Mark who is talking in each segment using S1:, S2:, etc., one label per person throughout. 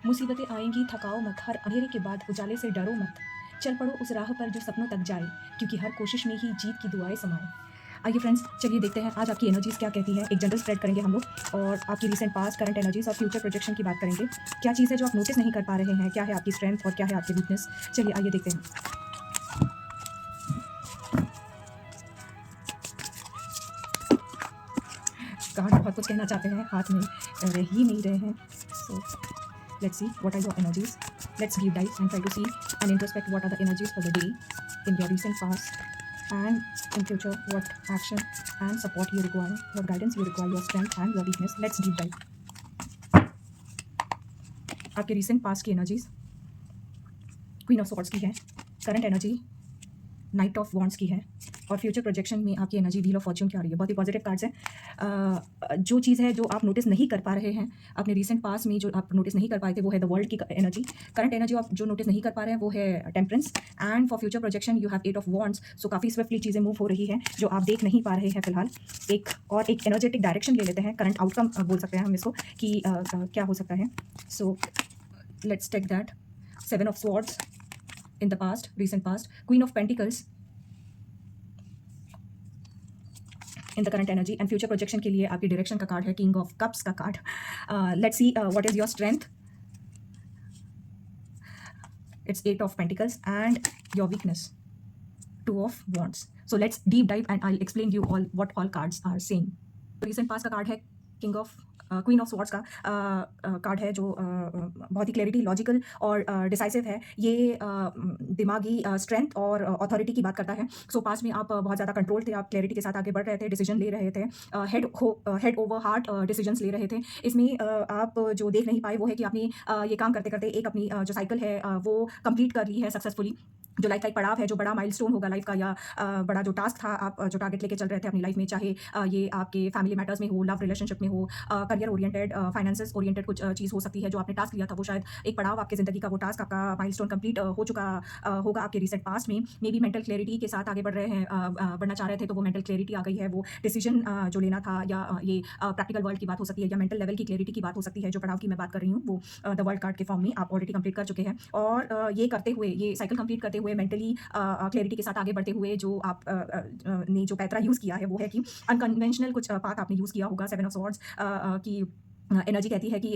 S1: मुसीबतें आएँगी थकाओ मत, हर अंधेरे के बाद उजाले से डरो मत। चल पड़ो उस राह पर जो सपनों तक जाए, क्योंकि हर कोशिश में ही जीत की दुआएँ समाएँ। आइए फ्रेंड्स, चलिए देखते हैं आज आपकी एनर्जीज़ क्या कहती हैं। एक जनरल स्प्रेड करेंगे हम लोग और आपकी रीसेंट पास्ट, करंट एनर्जीज़ और फ्यूचर प्रोजेक्शन की बात करेंगे। क्या चीज़ है जो आप नोटिस नहीं कर पा रहे हैं? क्या है आपकी स्ट्रेंथ और क्या है आपकी वीकनेस? चलिए आइए देखते हैं। कार्ड बहुत कुछ कहना चाहते हैं, हाथ में रह ही नहीं रहे हैं। सो let's see what are your energies. Let's deep dive and try to see and introspect what are the energies for the day in your recent past and in future, what action and support you require, what guidance you require, your strength and your weakness. Let's deep dive. आपके recent past की energies queen of swords की है, current energy night of wands की है और future projection में आपकी energy wheel of Fortune की आ रही है। बहुत ही पॉजिटिव कार्ड्स हैं। जो चीज़ है जो आप नोटिस नहीं कर पा रहे हैं अपने रीसेंट पास में, जो आप नोटिस नहीं कर पाए थे, वो है द वर्ल्ड की एनर्जी। करंट एनर्जी आप जो नोटिस नहीं कर पा रहे हैं वो है temperance. And for future projection you have eight of wands. So काफ़ी स्विफ्टली चीज़ें मूव हो रही हैं जो आप देख नहीं पा रहे हैं फिलहाल। एक एनर्जेटिक डायरेक्शन ले लेते हैं, करंट आउटकम बोल सकते हैं हम इसको कि क्या हो सकता है। So let's take that. 7 of swords in the past, recent past, queen of pentacles in the current energy and future projection के लिए आपकी डायरेक्शन का कार्ड है king of cups का card. let's see what is your strength, it's 8 of pentacles and your weakness 2 of wands. So let's deep dive and I'll explain you all what all cards are saying. recent past का card है king of queen of swords का card है जो बहुत ही clarity, logical और decisive है। ये दिमागी स्ट्रेंथ और अथॉरिटी की बात करता है। सो पास में आप बहुत ज़्यादा कंट्रोल थे, आप क्लैरिटी के साथ आगे बढ़ रहे थे, डिसीजन ले रहे थे, हेड ओवर हार्ट डिसीजंस ले रहे थे। इसमें आप जो देख नहीं पाए वो है कि आपने ये काम करते करते एक अपनी जो साइकिल है वो कंप्लीट कर ली है सक्सेसफुली। जो लाइफ का एक पड़ाव है, जो बड़ा माइलस्टोन होगा लाइफ का, या बड़ा जो टास्क था, आप जो टारगेट लेके चल रहे थे अपनी लाइफ में, चाहे ये आपके फैमिली मैटर्स में हो, लव रिलेशनशिप में हो, करियर ओरिएंटेड, फाइनेंसेस ओरिएंटेड कुछ चीज़ हो सकती है जो आपने टास्क लिया था, वो शायद एक पड़ाव आपकी ज़िंदगी का, वो टास्क आपका माइलस्टोन कंप्लीट हो चुका होगा आपके रिसेंट पास्ट में। मे बी मेंटल क्लैरिटी के साथ आगे बढ़ रहे हैं, बढ़ना चाह रहे थे, तो वो मेंटल क्लैरिटी आ गई है। वो डिसीजन जो लेना था, या ये प्रैक्टिकल वर्ल्ड की बात हो सकती है, या मेंटल लेवल की क्लैरिटी की बात हो सकती है। जो पड़ाव की मैं बात कर रही हूँ वो द वर्ल्ड कार्ड के फॉर्म में आप ऑलरेडी कंप्लीट कर चुके हैं। और ये करते हुए, ये साइकिल कंप्लीट करते हुए, मेंटली क्लैरिटी के साथ आगे बढ़ते हुए, जो आप ने जो पैतरा यूज़ किया है वो है कि अनकन्वेंशनल कुछ पाथ आपने यूज़ किया होगा। 7 ऑफ स्वॉर्ड्स की एनर्जी कहती है कि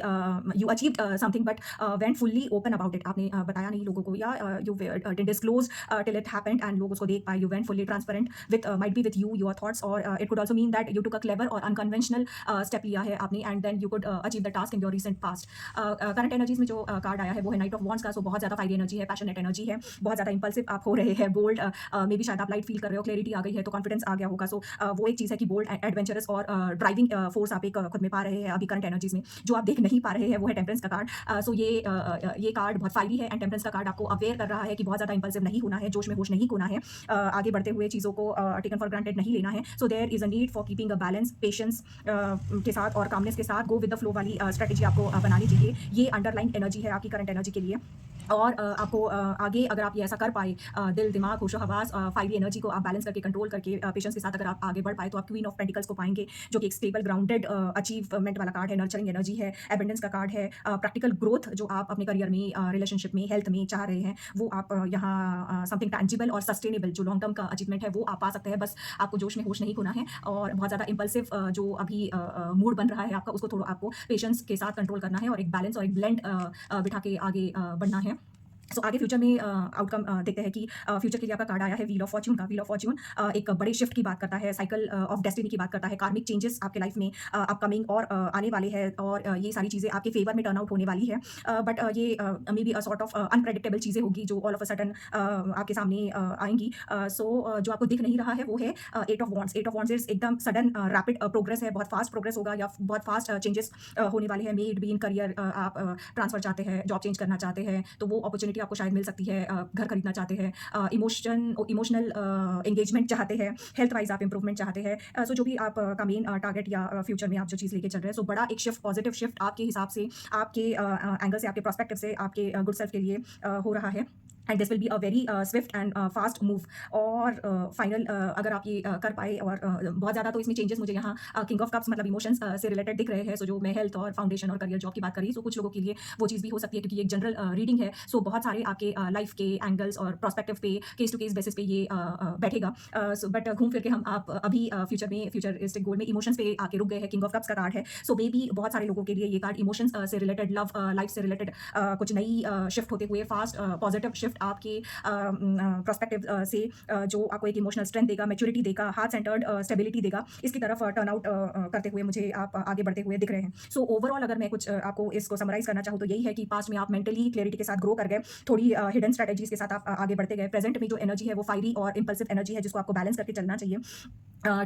S1: you achieved something but went fully open about it. आपने बताया नहीं लोगों को, या you did disclose till it happened and लोग उसको देख पाए। You went fully transparent with might be with you your thoughts, और it could also mean that you took a clever और अनकन्वेंशनल स्टेप लिया है आपने, and then you could achieve the task in your recent past. Current energies में जो card आया है वो है नाइट ऑफ वॉन्ड्स का। सो बहुत ज़्यादा फायरी एनर्जी है, पैशनेट एनर्जी है, बहुत ज़्यादा इंपल्सिव आप हो रहे हैं, बोल्ड, मे बी शायद आप लाइट फील कर रहे हो, क्लैरिटी आ गई है तो कॉन्फिडेंस आ गया होगा। सो वो एक चीज़ है कि बोल्ड, एडवेंचरस और ड्राइविंग फोर्स आप एक खुद में पा रहे हैं अभी करंट एनर्जीज में। जो आप देख नहीं पा रहे हैं वो है टेम्परेंस का कार्ड। सो ये कार्ड बहुत फायरी है, एंड टेम्परेंस का कार्ड आपको अवेयर कर रहा है कि बहुत ज़्यादा इंपल्सिव नहीं होना है, जोश में होश नहीं होना है, आगे बढ़ते हुए चीज़ों को टेकन फॉर ग्रांटेड नहीं लेना है। So there is a need for keeping a balance, patience के साथ और कामनेस के साथ गो विद द फ्लो वाली स्ट्रेटेजी आपको बनानी चाहिए। ये अंडरलाइन एनर्जी है आपकी करंट एनर्जी के लिए। और आपको आगे अगर आप ये ऐसा कर पाए, दिल, दिमाग, होशो-हवास, फाइरी एनर्जी को आप बैलेंस करके, कंट्रोल करके, पेशेंस के साथ अगर आप आगे बढ़ पाए, तो आप क्वीन ऑफ पेंटिकल्स को पाएँगे, जो कि एक स्टेबल, ग्राउंडेड अचीवमेंट वाला कार्ड है, नर्चरिंग एनर्जी है, एबंडेंस का कार्ड है, प्रैक्टिकल ग्रोथ जो आप अपने करियर में, रिलेशनशिप में, हेल्थ में चाह रहे हैं, वो आप यहाँ समथिंग टैंजिबल और सस्टेनेबल जो लॉन्ग टर्म का अचीवमेंट है वो आप पा सकते हैं। बस आपको जोश में होश नहीं खोना है, और बहुत ज़्यादा इंपल्सिव जो अभी मूड बन रहा है आपका, उसको थोड़ा आपको पेशेंस के साथ कंट्रोल करना है, और एक बैलेंस और एक ब्लेंड बिठा के आगे बढ़ना है। सो आगे फ्यूचर में आउटकम देखते हैं कि फ्यूचर के लिए आपका कार्ड आया है व्हील ऑफ फॉर्च्यून का। व्हील ऑफ फॉर्च्यून एक बड़े शिफ्ट की बात करता है, साइकिल ऑफ डेस्टिनी की बात करता है, कार्मिक चेंजेस आपके लाइफ में अपकमिंग और आने वाले हैं, और ये सारी चीज़ें आपके फेवर में टर्न आउट होने वाली है। बट ये may be a sort of unpredictable चीज़ें होगी जो ऑल ऑफ अ सडन आपके सामने आएंगी। सो जो आपको दिख नहीं रहा है वो है eight of wands. Eight of wands is एकदम सडन रैपिड प्रोग्रेस है, बहुत फास्ट प्रोग्रेस होगा, या बहुत फास्ट चेंजेस होने वाले हैं। May it be in career, आप ट्रांसफर चाहते हैं, जॉब चेंज करना चाहते हैं, तो वो अपॉर्चुनिटी आपको शायद मिल सकती है। घर खरीदना चाहते हैं, इमोशनल एंगेजमेंट चाहते हैं, हेल्थ वाइज आप इंप्रूवमेंट चाहते हैं। सो जो भी आपका मेन टारगेट या फ्यूचर में आप जो चीज़ लेके चल रहे हैं, सो बड़ा एक शिफ्ट, पॉजिटिव शिफ्ट आपके हिसाब से, आपके एंगल से, आपके प्रोस्पेक्टिव से, आपके गुड सेल्फ के लिए हो रहा है। And this will be a very Swift and fast move. और फाइनल अगर आप ये कर पाए और बहुत ज़्यादा तो इसमें चेंजेस मुझे यहाँ किंग ऑफ कप्स मतलब इमोशंस से रिलेटेड दिख रहे हैं। सो जो मैं हेल्थ और फाउंडेशन और करियर जॉब की बात करी, सो कुछ लोगों के लिए वो चीज़ भी हो सकती है क्योंकि ये एक जनरल रीडिंग है। सो बहुत सारे आपके लाइफ के एंगल्स और प्रोस्पेक्टिव पे केस टू केस बेसिस पे ये बैठेगा। सो बट घूम फिर के हम आप अभी फ्यूचर में फ्यूचरिस्टिक गोल में इमोशंस पे आके रुक गए हैं। किंग ऑफ कप्स का कार्ड है, सो मे बी बहुत सारे लोगों के लिए ये कार्ड इमोशंस से रिलेटेड, लव लाइफ से रिलेटेड कुछ नई शिफ्ट होते हुए फास्ट पॉजिटिव शिफ्ट आपके प्रोस्पेक्टिव से जो आपको एक इमोशनल स्ट्रेंथ देगा, मैच्योरिटी देगा, हार्ट सेंटर्ड स्टेबिलिटी देगा, इसकी तरफ टर्न आउट करते हुए मुझे आप आगे बढ़ते हुए दिख रहे हैं। सो ओवरऑल अगर मैं कुछ आपको इसको समराइज करना चाहूँ तो यही है कि पास्ट में आप मेंटली क्लैरिटी के साथ ग्रो कर गए, थोड़ी हिडन स्ट्रेटेजीज के साथ आप आगे बढ़ते गए। प्रेजेंट में जो एनर्जी है वो फायरी और इंपल्सिव एनर्जी है जिसको आपको बैलेंस करके चलना चाहिए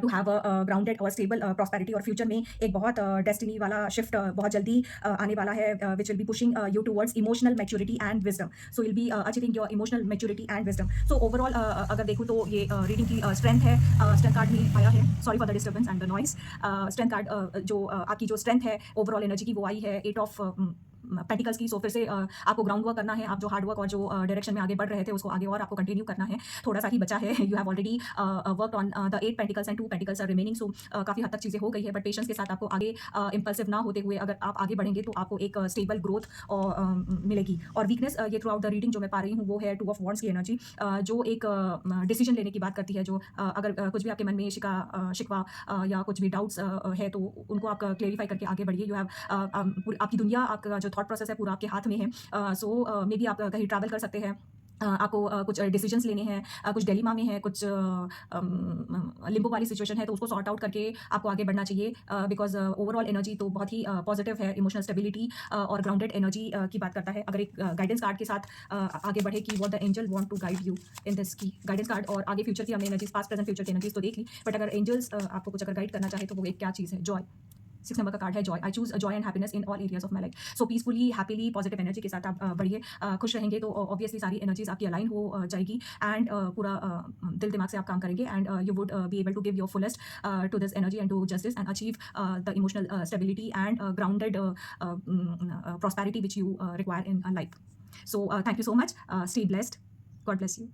S1: टू हैव अ ग्राउंडेड और स्टेबल प्रॉस्पेरिटी। और फ्यूचर में एक बहुत डेस्टिनी वाला शिफ्ट बहुत जल्दी आने वाला है which will be pushing you towards emotional maturity and wisdom. So will be achieving your emotional maturity and wisdom. So overall अगर देखूँ तो ये रीडिंग की स्ट्रेंथ है। स्ट्रेंथ कार्ड भी आया है, sorry for the disturbance and the noise. Strength card जो आपकी जो स्ट्रेंथ है ओवरऑल एनर्जी की वो आई है 8 ऑफ पेंटिकल्स की। सो फिर से आपको ग्राउंड वर्क करना है। आप जो हार्ड वर्क और जो डायरेक्शन में आगे बढ़ रहे थे उसको आगे और आपको कंटिन्यू करना है। थोड़ा सा ही बचा है। You have already worked on the 8 pentacles and 2 pentacles are remaining. So काफ़ी हद तक चीज़ें हो गई है, बट पेशेंस के साथ आपको आगे इंपल्सिव ना होते हुए अगर आप आगे बढ़ेंगे तो आपको एक स्टेबल ग्रोथ मिलेगी। और वीकनेस ये थ्रू आउट द रीडिंग जो मैं पा रही हूँ वो है 2 ऑफ वॉन्ड्स की एनर्जी, जो एक डिसीजन लेने की बात करती है। जो अगर कुछ भी आपके मन में शिकवा या कुछ भी डाउट्स है तो उनको आप क्लेरिफाई करके आगे बढ़िए। यू हैव आपकी दुनिया, आपका जो थॉट प्रोसेस है पूरा आपके हाथ में है। सो मे बी आप कहीं ट्रैवल कर सकते हैं। आपको कुछ डिसीजंस लेने हैं, कुछ डिलेमा में है, कुछ लिम्बो वाली सिचुएशन है तो उसको सॉर्ट आउट करके आपको आगे बढ़ना चाहिए। बिकॉज ओवरऑल एनर्जी तो बहुत ही पॉजिटिव है, इमोशनल स्टेबिलिटी और ग्राउंडेड एनर्जी की बात करता है। अगर एक गाइडेंस कार्ड के साथ आगे बढ़े कि what the angel want to guide you in this की गाइडेंस कार्ड, और आगे फ्यूचर की हमने एनर्जीज पास्ट प्रेजेंट फ्यूचर की एनर्जीज तो देख ली, बट अगर एंजल्स आपको कुछ अगर गाइड करना चाहे तो वो एक क्या चीज़ है? जॉय। 6 नंबर का कार्ड है Joy. I choose Joy and happiness in all areas of my life. So peacefully, happily, positive energy के साथ आप बढ़िए। खुश रहेंगे तो ऑब्वियसली सारी एनर्जीज आपकी अलाइन हो जाएगी एंड पूरा दिल दिमाग से आप काम करेंगे and you would be able to give your fullest to this energy and to justice and achieve the emotional stability and grounded prosperity which you require in life. So thank you so much. Stay blessed. God bless you.